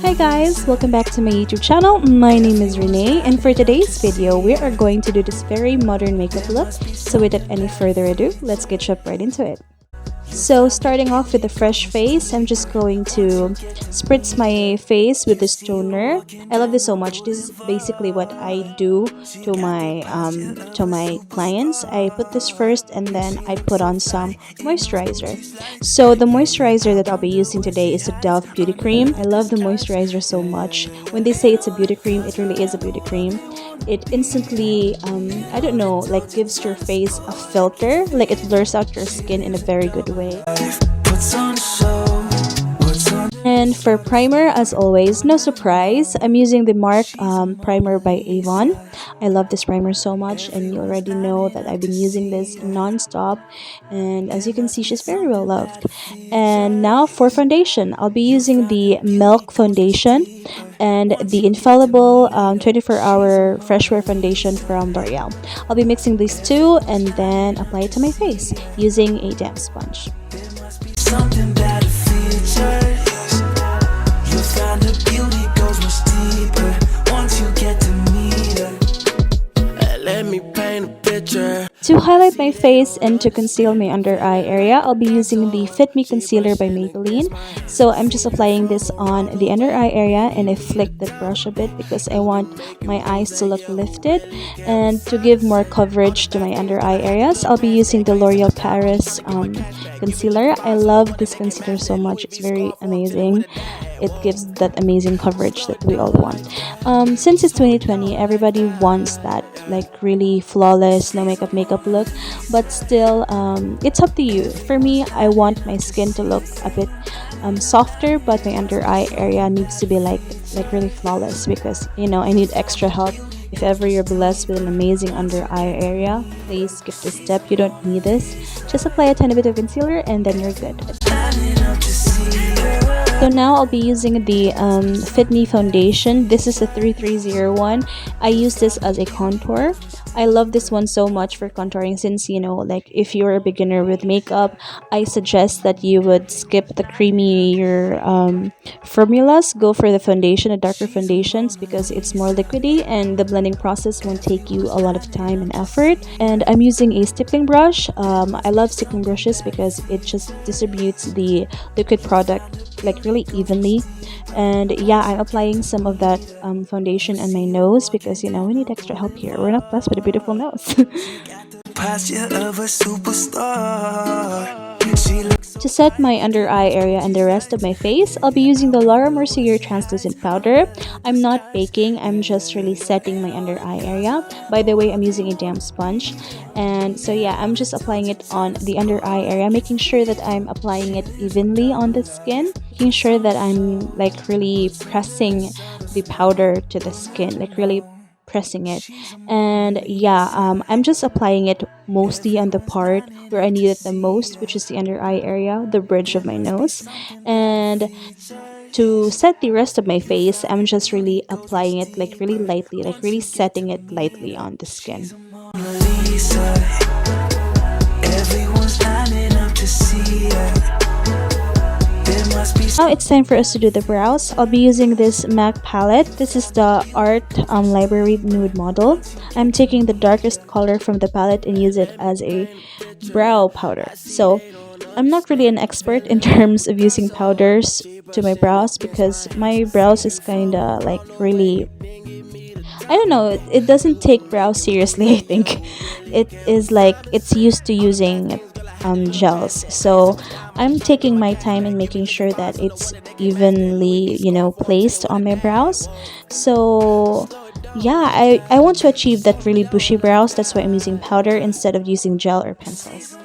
Hi guys, welcome back to my YouTube channel. My name is Renee, and for today's video, we are going to do this very modern makeup look. So without any further ado, let's get right into it. So starting off with a fresh face, I'm just going to spritz my face with this toner. I love this so much. This is basically what I do to my clients. I put this first and then I put on some moisturizer. So the moisturizer that I'll be using today is the Dove Beauty Cream. I love the moisturizer so much. When they say it's a beauty cream, it really is a beauty cream. It instantly, I don't know, like gives your face a filter. Like it blurs out your skin in a very good way. And for primer, as always, no surprise, I'm using the Mark primer by AVON. I love this primer so much, and you already know that I've been using this non-stop, and as you can see, she's very well loved. And now for foundation, I'll be using the Milk Foundation and the Infallible 24-hour Fresh Wear Foundation from L'Oreal. I'll be mixing these two and then apply it to my face using a damp sponge. Something that features you find the beauty goes much deeper once you get to meet her. Let me paint a picture. To highlight my face and to conceal my under eye area, I'll be using the Fit Me Concealer by Maybelline. So I'm just applying this on the under eye area, and I flick the brush a bit because I want my eyes to look lifted. And to give more coverage to my under eye areas, I'll be using the L'Oreal Paris concealer. I love this concealer so much. It's very amazing. It gives that amazing coverage that we all want. Since it's 2020, everybody wants that like really flawless, no makeup look, but still it's up to you. For me, I want my skin to look a bit softer, but my under eye area needs to be like really flawless, because you know I need extra help. If ever you're blessed with an amazing under eye area, please skip this step. You don't need this. Just apply a tiny bit of concealer and then you're good. So now I'll be using the Fit Me Foundation. This is a 3301. I use this as a contour. I love this one so much for contouring, since you know, like if you're a beginner with makeup, I suggest that you would skip the creamier formulas. Go for the foundation, the darker foundations, because it's more liquidy and the blending process won't take you a lot of time and effort. And I'm using a stippling brush. I love stippling brushes because it just distributes the liquid product like really evenly. And yeah, I'm applying some of that foundation on my nose because you know we need extra help here. We're not blessed with a beautiful nose. To set my under eye area and the rest of my face, I'll be using the Mercier translucent powder. I'm not baking, I'm just really setting my under eye area. By the way, I'm using a damp sponge, and so yeah, I'm just applying it on the under eye area, making sure that I'm applying it evenly on the skin, making sure that I'm like really pressing the powder to the skin, like really pressing it. And yeah, I'm just applying it mostly on the part where I need it the most, which is the under eye area, the bridge of my nose. And to set the rest of my face, I'm just really applying it like really lightly, like really setting it lightly on the skin. Everyone's lining up to see her. Now it's time for us to do the brows. I'll be using this MAC palette. This is the Art Library Nude model. I'm taking the darkest color from the palette and use it as a brow powder. So I'm not really an expert in terms of using powders to my brows, because my brows is kind of like really, I don't know, it doesn't take brows seriously. I think it is like it's used to using gels. So I'm taking my time and making sure that it's evenly, you know, placed on my brows. So yeah, I want to achieve that really bushy brows. That's why I'm using powder instead of using gel or pencils.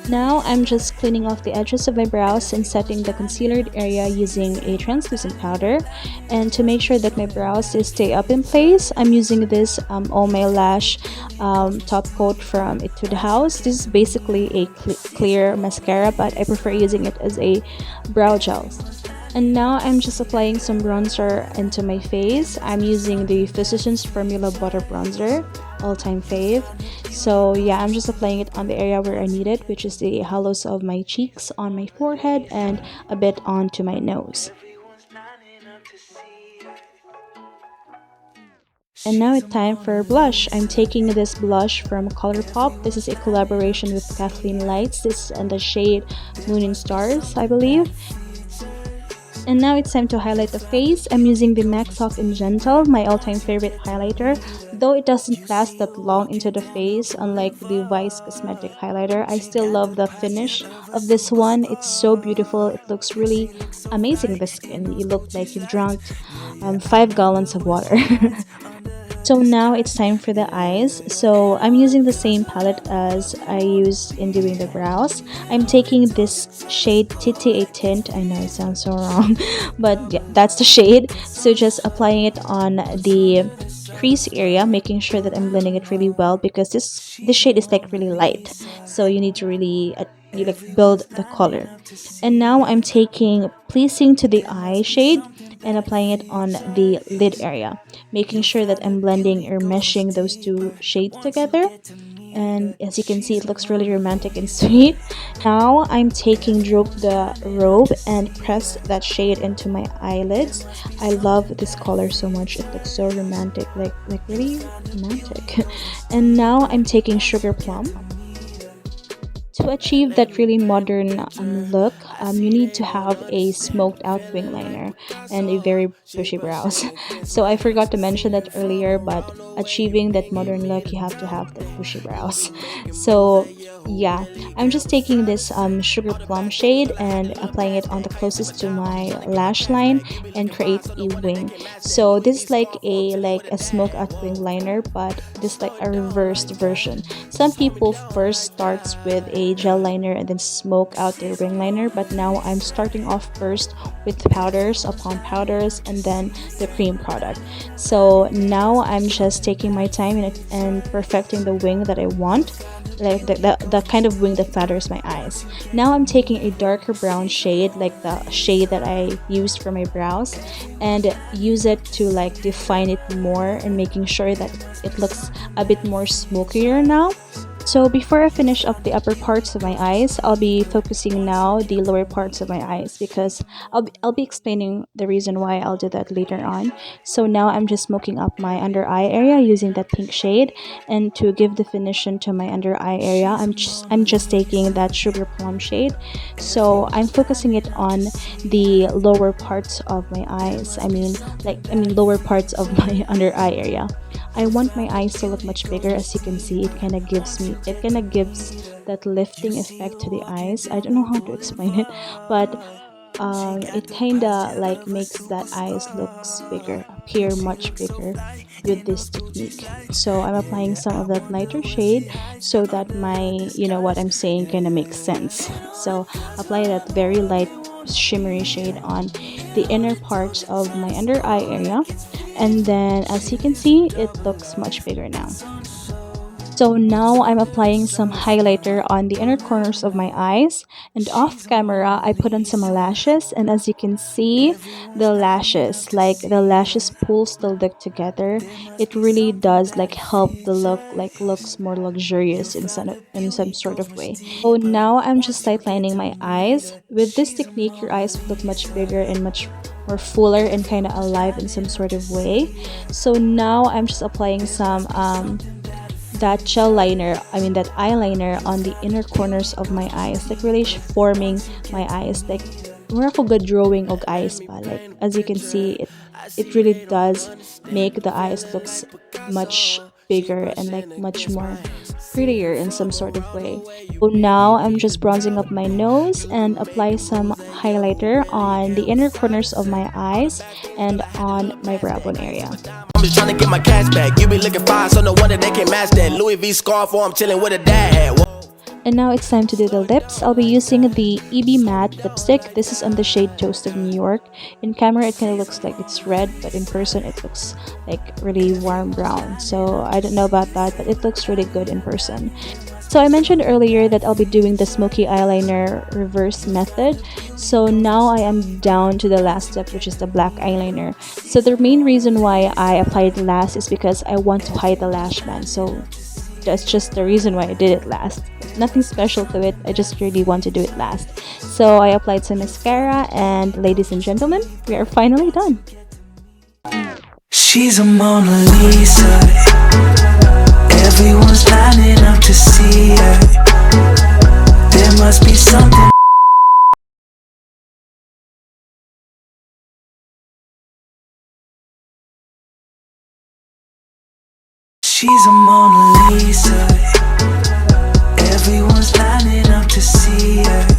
Now I'm just cleaning off the edges of my brows and setting the concealer area using a translucent powder. And to make sure that my brows stay up in place, I'm using this All My Lash top coat from Etude House. This is basically a clear mascara, but I prefer using it as a brow gel. And now I'm just applying some bronzer into my face. I'm using the Physicians Formula Butter Bronzer. all-time fave. So yeah, I'm just applying it on the area where I need it, which is the hollows of my cheeks, on my forehead, and a bit onto my nose. And now it's time for blush. I'm taking this blush from ColourPop. This is a collaboration with Kathleen Lights. This is in the shade Moon and Stars, I believe. And now it's time to highlight the face. I'm using the MAC Soft and Gentle, my all-time favorite highlighter. Though it doesn't last that long into the face, unlike the Vice Cosmetic highlighter, I still love the finish of this one. It's so beautiful. It looks really amazing on the skin. You look like you've drunk 5 gallons of water. So now it's time for the eyes. So I'm using the same palette as I used in doing the brows. I'm taking this shade Titi A Tint. I know it sounds so wrong, but yeah, that's the shade. So just applying it on the crease area, making sure that I'm blending it really well, because this shade is like really light. So you need to really you like build the color. And now I'm taking Pleasing to the Eye shade and applying it on the lid area, making sure that I'm blending or meshing those two shades together. And as you can see, it looks really romantic and sweet. Now I'm taking Droop the Robe and press that shade into my eyelids. I love this color so much. It looks so romantic, like really romantic. And now I'm taking Sugar Plum. To achieve that really modern look, you need to have a smoked out wing liner and a very bushy brows. So I forgot to mention that earlier, but achieving that modern look, you have to have the bushy brows. So yeah, I'm just taking this Sugar Plum shade and applying it on the closest to my lash line and create a wing. So this is like a smoke out wing liner, but this is like a reversed version. Some people first starts with a gel liner and then smoke out their wing liner, but now I'm starting off first with powders upon powders and then the cream product. So now I'm just taking my time and perfecting the wing that I want, like the kind of wing that flatters my eyes. Now I'm taking a darker brown shade, like the shade that I used for my brows, and use it to like define it more and making sure that it looks a bit more smokier now. So before I finish up the upper parts of my eyes, I'll be focusing now the lower parts of my eyes, because I'll be explaining the reason why I'll do that later on. So now I'm just smoking up my under eye area using that pink shade, and to give definition to my under eye area, I'm just taking that Sugar Plum shade. So I'm focusing it on the lower parts of my eyes. I mean lower parts of my under eye area. I want my eyes to look much bigger. As you can see, it kind of gives that lifting effect to the eyes. I don't know how to explain it, but it kind of like makes that eyes looks bigger, appear much bigger with this technique. So I'm applying some of that lighter shade so that my, what I'm saying kind of makes sense. So apply that very light shimmery shade on the inner parts of my under eye area, and then as you can see, it looks much bigger now. So now I'm applying some highlighter on the inner corners of my eyes, and off camera I put on some lashes, and as you can see, the lashes pulls the look together. It really does like help the look like looks more luxurious in some sort of way. So now I'm just lightlining my eyes. With this technique, your eyes will look much bigger and much more fuller and kind of alive in some sort of way. So now I'm just applying some that gel liner, that eyeliner on the inner corners of my eyes, like really forming my eyes, like more of a good drawing of eyes pa. Like as you can see, it really does make the eyes looks much bigger and like much more prettier in some sort of way. So now I'm just bronzing up my nose and apply some highlighter on the inner corners of my eyes and on my brow bone area. I'm just trying to get my cash back. You be looking fine, so no wonder they can't match that Louis V scarf, or I'm chilling with a dad. And now it's time to do the lips. I'll be using the EB Matte lipstick. This is on the shade Toast of New York. In camera, it kind of looks like it's red, but in person, it looks like really warm brown. So I don't know about that, but it looks really good in person. So I mentioned earlier that I'll be doing the smoky eyeliner reverse method. So now I am down to the last step, which is the black eyeliner. So the main reason why I applied last is because I want to hide the lash band. So that's just the reason why I did it last. Nothing special to it. I just really want to do it last. So I applied some mascara, and ladies and gentlemen, we are finally done. She's a Mona Lisa. Everyone's lining up to see her. There must be something. She's a Mona Lisa. Everyone's lining up to see her.